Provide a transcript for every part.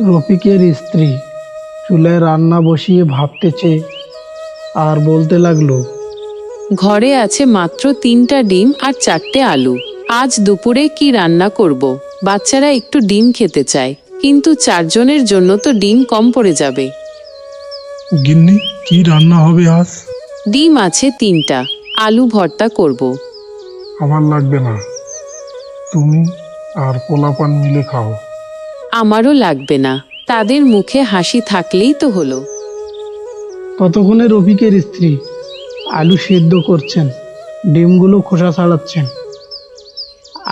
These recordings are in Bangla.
রফিকের স্ত্রী চুলায় রান্না বসিয়ে ভাবতেছে আর বলতে লাগলো, ঘরে আছে মাত্র 3টা ডিম আর 4টে আলু। আজ দুপুরে কি রান্না করব? বাচ্চারা একটু ডিম খেতে চায়, কিন্তু 4 জনের জন্য তো ডিম কম পড়ে যাবে। গিন্নি, কি রান্না হবে আজ? ডিম আছে 3টা, আলু ভর্তা করব। আমার লাগবে না, তুমি আর পোলাপান মিলে খাও। আমারও লাগবে না, তাদের মুখে হাসি থাকলেই তো হলো। ততক্ষণে রফিকের স্ত্রী আলু সেদ্ধ করছেন, ডিমগুলো খোসা ছাড়াচ্ছেন।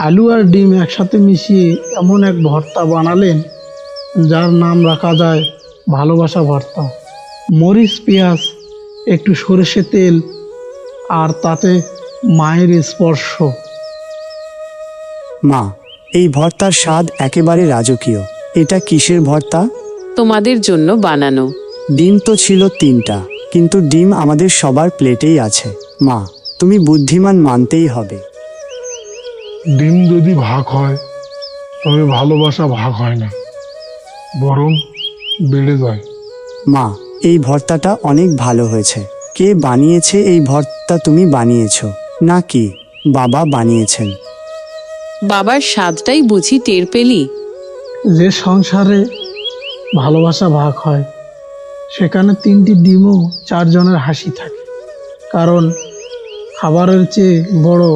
আলু আর ডিম একসাথে মিশিয়ে এমন এক ভর্তা বানালেন যার নাম রাখা যায় ভালোবাসা ভর্তা। মরিচ, পেঁয়াজ, একটু সরষে তেল আর তাতে মায়ের স্পর্শ। মা, এই ভর্তার স্বাদ একেবারে রাজকীয়। এটা কিসের ভর্তা? তোমাদের জন্য বানানো। ডিম তো ছিল 3টা, কিন্তু ডিম আমাদের সবার প্লেটেই আছে। মা, তুমি বুদ্ধিমান মানতেই হবে। ডিম যদি ভাগ হয় তবে ভালোবাসা ভাগ হয় না, বরং বেড়ে যায়। মা, এই ভর্তাটা অনেক ভালো হয়েছে। কে বানিয়েছে এই ভর্তা? তুমি বানিয়েছো নাকি বাবা বানিয়েছেন? বাবার স্বাদটাই বুঝি টের পেলি? যে সংসারে ভালোবাসা ভাগ হয় সেখানে 3টি ডিমও 4 জনের হাসি থাকে, কারণ খাবারের চেয়ে বড়